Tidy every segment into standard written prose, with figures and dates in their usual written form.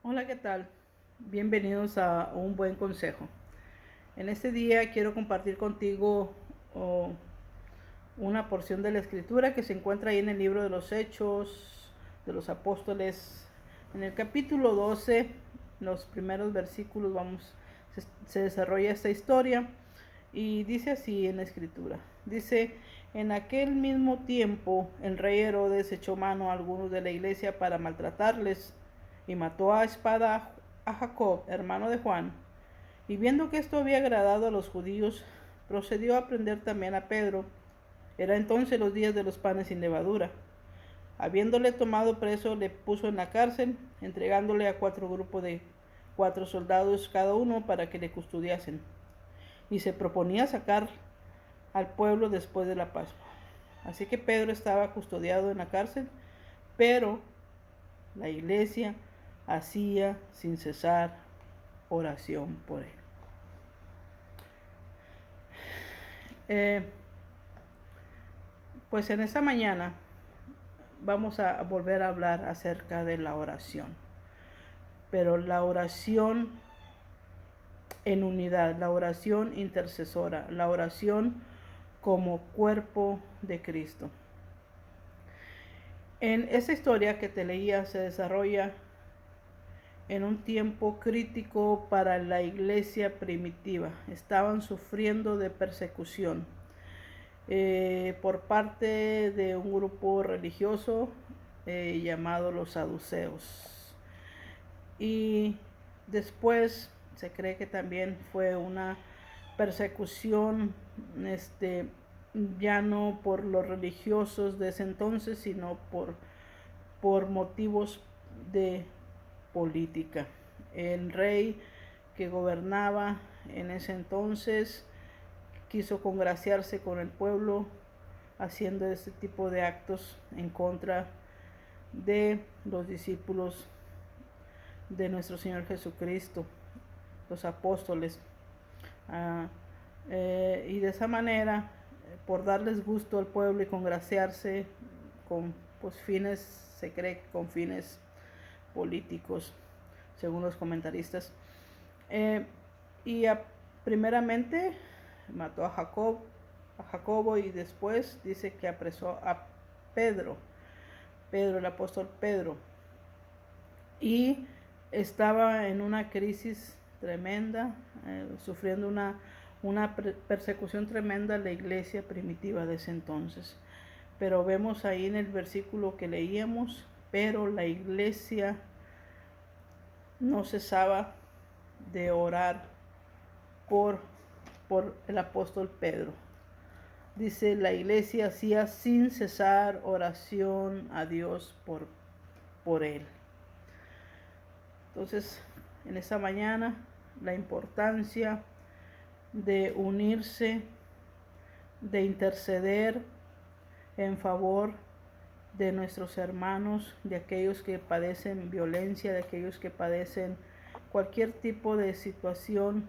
Hola, ¿qué tal? Bienvenidos a un buen consejo. En este día quiero compartir contigo una porción de la escritura que se encuentra ahí en el libro de los Hechos de los Apóstoles. En el capítulo 12, los primeros versículos, se desarrolla esta historia y dice así en la escritura. Dice: en aquel mismo tiempo el rey Herodes echó mano a algunos de la iglesia para maltratarles y mató a espada a Jacob, hermano de Juan. Y viendo que esto había agradado a los judíos, procedió a prender también a Pedro. Era entonces los días de los panes sin levadura. Habiéndole tomado preso, le puso en la cárcel, entregándole a 4 grupos de 4 soldados cada uno para que le custodiasen. Y se proponía sacar al pueblo después de la Pascua. Así que Pedro estaba custodiado en la cárcel, pero la iglesia hacía sin cesar oración por él. Eh, pues en esta mañana vamos a volver a hablar acerca de la oración, pero la oración en unidad, la oración intercesora, la oración como cuerpo de Cristo. En esta historia que te leía se desarrolla en un tiempo crítico para la iglesia primitiva. Estaban sufriendo de persecución por parte de un grupo religioso llamado los saduceos. Y después se cree que también fue una persecución ya no por los religiosos de ese entonces, sino por motivos de política. El rey que gobernaba en ese entonces quiso congraciarse con el pueblo haciendo este tipo de actos en contra de los discípulos de nuestro Señor Jesucristo, los apóstoles. Y de esa manera, por darles gusto al pueblo y congraciarse con fines, se cree con fines políticos, según los comentaristas. Y primeramente mató a Jacobo, y después dice que apresó a Pedro, el apóstol Pedro. Y estaba en una crisis tremenda, sufriendo una persecución tremenda la iglesia primitiva de ese entonces. Pero vemos ahí en el versículo que leíamos, pero la iglesia no cesaba de orar por el apóstol Pedro. Dice: la iglesia hacía sin cesar oración a Dios por él. Entonces, en esta mañana, la importancia de unirse, de interceder en favor de nuestros hermanos, de aquellos que padecen violencia, de aquellos que padecen cualquier tipo de situación.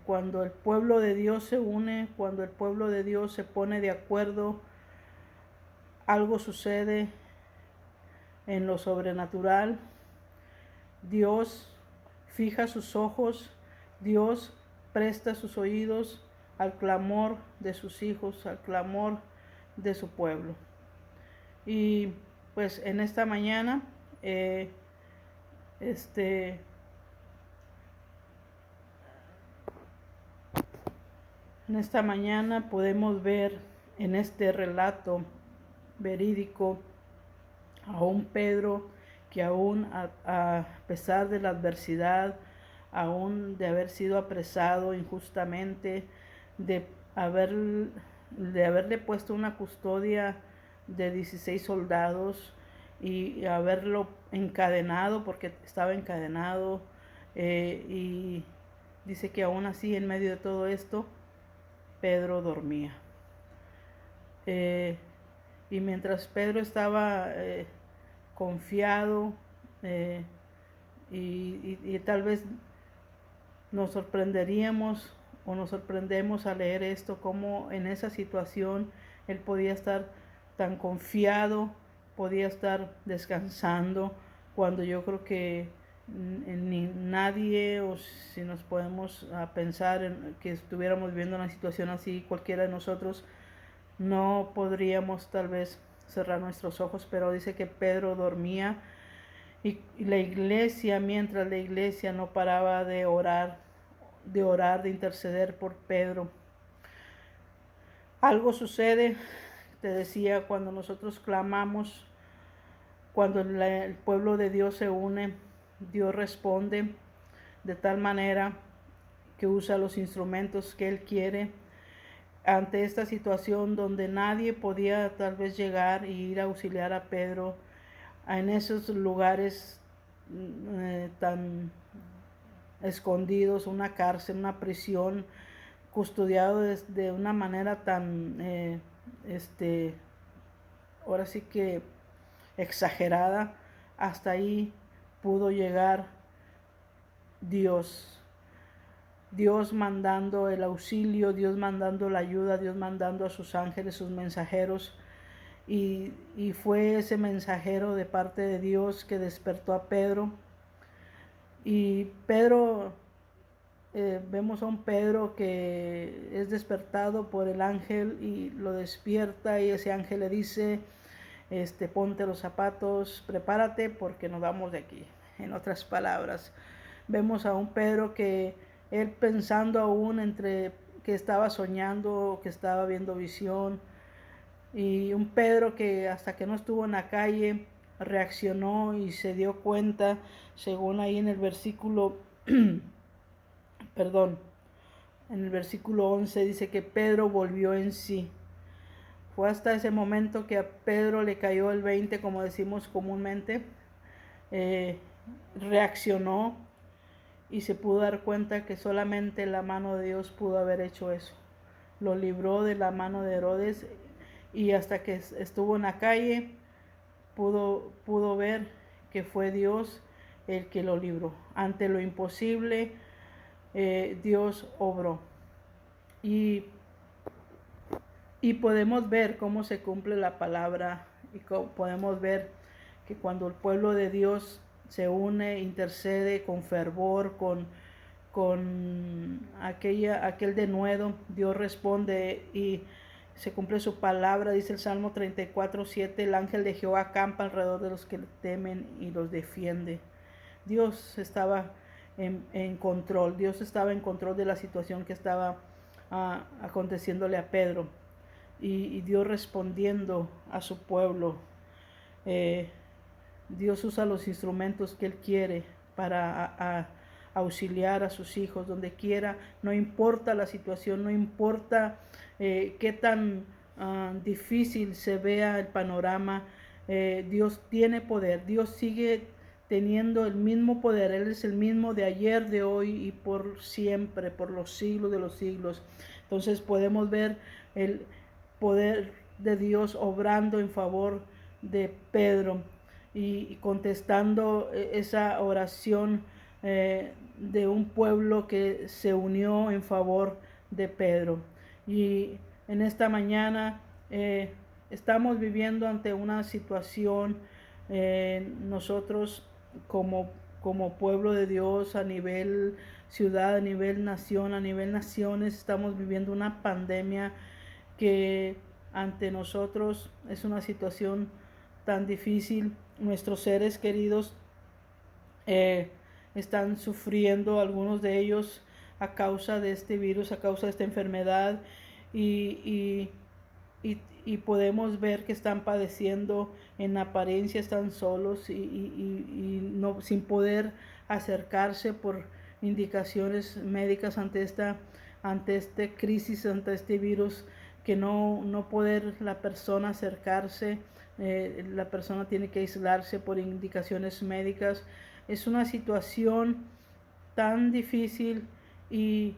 Cuando el pueblo de Dios se une, cuando el pueblo de Dios se pone de acuerdo, algo sucede en lo sobrenatural. Dios fija sus ojos, Dios presta sus oídos al clamor de sus hijos, al clamor de su pueblo. Y pues en esta mañana, en esta mañana podemos ver en este relato verídico a un Pedro que aún a pesar de la adversidad, aún de haber sido apresado injustamente, de haberle puesto una custodia de 16 soldados y haberlo encadenado, porque estaba encadenado, y dice que aún así, en medio de todo esto, Pedro dormía. Y mientras Pedro estaba confiado, y tal vez nos sorprendemos al leer esto, como en esa situación él podía estar tan confiado podía estar descansando, cuando yo creo que ni nadie, o si nos podemos pensar en que estuviéramos viviendo una situación así, cualquiera de nosotros no podríamos tal vez cerrar nuestros ojos, pero dice que Pedro dormía y la iglesia, mientras la iglesia no paraba de orar, de interceder por Pedro. Algo sucede, te decía, cuando nosotros clamamos, cuando el pueblo de Dios se une, Dios responde de tal manera que usa los instrumentos que Él quiere. Ante esta situación donde nadie podía tal vez llegar e ir a auxiliar a Pedro, en esos lugares tan escondidos, una cárcel, una prisión, custodiado de una manera tan, ahora sí que exagerada, hasta ahí pudo llegar Dios. Dios mandando el auxilio, Dios mandando la ayuda, Dios mandando a sus ángeles, sus mensajeros. Y fue ese mensajero de parte de Dios que despertó a Pedro. Y Pedro, vemos a un Pedro que es despertado por el ángel y lo despierta, y ese ángel le dice, ponte los zapatos, prepárate porque nos vamos de aquí. En otras palabras, vemos a un Pedro que él pensando aún entre que estaba soñando, que estaba viendo visión, y un Pedro que hasta que no estuvo en la calle reaccionó y se dio cuenta, según ahí en el versículo perdón, en el versículo 11 dice que Pedro volvió en sí. Fue hasta ese momento que a Pedro le cayó el 20, como decimos comúnmente, reaccionó y se pudo dar cuenta que solamente la mano de Dios pudo haber hecho eso. Lo libró de la mano de Herodes, y hasta que estuvo en la calle pudo ver que fue Dios el que lo libró. Ante lo imposible, Dios obró. Y podemos ver cómo se cumple la palabra, y podemos ver que cuando el pueblo de Dios se une, intercede con fervor, con aquel denuedo, Dios responde y se cumple su palabra. Dice el Salmo 34:7, el ángel de Jehová acampa alrededor de los que le temen y los defiende. Dios estaba en control, Dios estaba en control de la situación que estaba aconteciéndole a Pedro, y Dios respondiendo a su pueblo. Dios usa los instrumentos que Él quiere para auxiliar a sus hijos donde quiera, no importa la situación, no importa qué tan difícil se vea el panorama. Dios tiene poder, Dios sigue teniendo el mismo poder, Él es el mismo de ayer, de hoy y por siempre, por los siglos de los siglos. Entonces podemos ver el poder de Dios obrando en favor de Pedro y contestando esa oración de un pueblo que se unió en favor de Pedro. Y en esta mañana estamos viviendo ante una situación, nosotros como pueblo de Dios, a nivel ciudad, a nivel nación, a nivel naciones, estamos viviendo una pandemia que ante nosotros es una situación tan difícil. Nuestros seres queridos están sufriendo, algunos de ellos a causa de este virus, a causa de esta enfermedad, y podemos ver que están padeciendo, en apariencia están solos y no, sin poder acercarse por indicaciones médicas ante esta crisis, ante este virus, que no poder la persona acercarse, la persona tiene que aislarse por indicaciones médicas. Es una situación tan difícil, y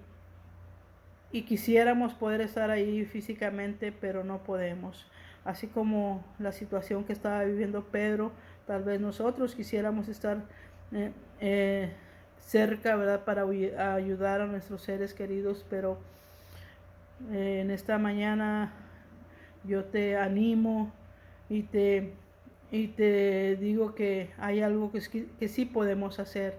quisiéramos poder estar ahí físicamente, pero no podemos. Así como la situación que estaba viviendo Pedro, tal vez nosotros quisiéramos estar cerca, ¿verdad?, para ayudar a nuestros seres queridos, pero en esta mañana yo te animo y te Y te digo que hay algo que sí podemos hacer,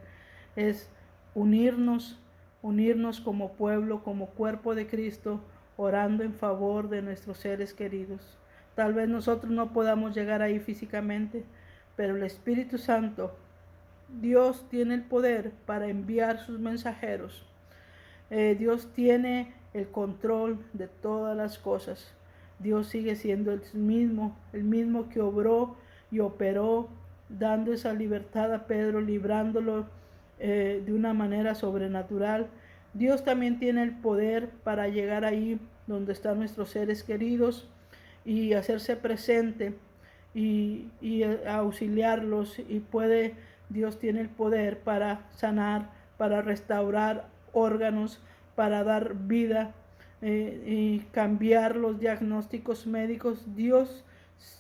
es unirnos, unirnos como pueblo, como cuerpo de Cristo, orando en favor de nuestros seres queridos. Tal vez nosotros no podamos llegar ahí físicamente, pero el Espíritu Santo, Dios tiene el poder para enviar sus mensajeros. Dios tiene el control de todas las cosas. Dios sigue siendo el mismo que obró y operó, dando esa libertad a Pedro, librándolo de una manera sobrenatural. Dios también tiene el poder para llegar ahí donde están nuestros seres queridos y hacerse presente y auxiliarlos, y Dios tiene el poder para sanar, para restaurar órganos, para dar vida y cambiar los diagnósticos médicos. Dios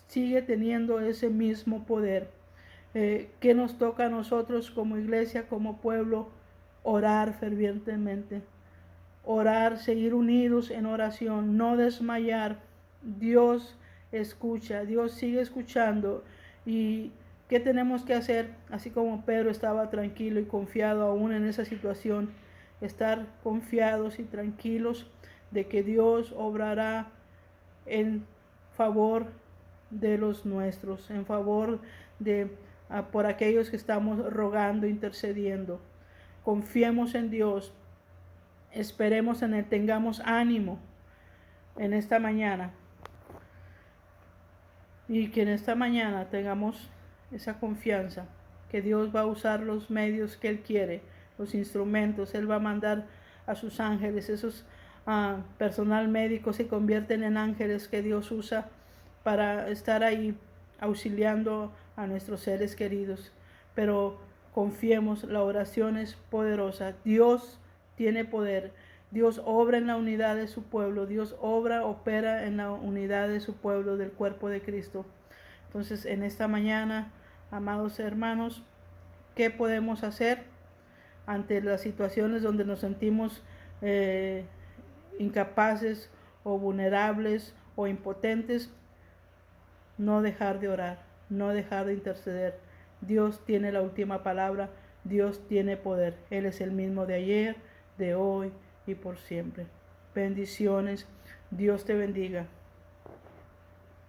sigue teniendo ese mismo poder. ¿Qué nos toca a nosotros como iglesia, como pueblo? Orar fervientemente, orar, seguir unidos en oración, no desmayar. Dios escucha, Dios sigue escuchando. ¿Y qué tenemos que hacer? Así como Pedro estaba tranquilo y confiado aún en esa situación, estar confiados y tranquilos de que Dios obrará en favor de los nuestros, en favor de por aquellos que estamos rogando, intercediendo. Confiemos en Dios, esperemos en Él, tengamos ánimo en esta mañana, y que en esta mañana tengamos esa confianza que Dios va a usar los medios que Él quiere, los instrumentos. Él va a mandar a sus ángeles, esos personal médico se convierten en ángeles que Dios usa para estar ahí auxiliando a nuestros seres queridos. Pero confiemos, la oración es poderosa. Dios tiene poder. Dios obra en la unidad de su pueblo. Dios opera en la unidad de su pueblo, del cuerpo de Cristo. Entonces, en esta mañana, amados hermanos, ¿qué podemos hacer ante las situaciones donde nos sentimos incapaces o vulnerables o impotentes? No dejar de orar, no dejar de interceder. Dios tiene la última palabra, Dios tiene poder. Él es el mismo de ayer, de hoy y por siempre. Bendiciones, Dios te bendiga.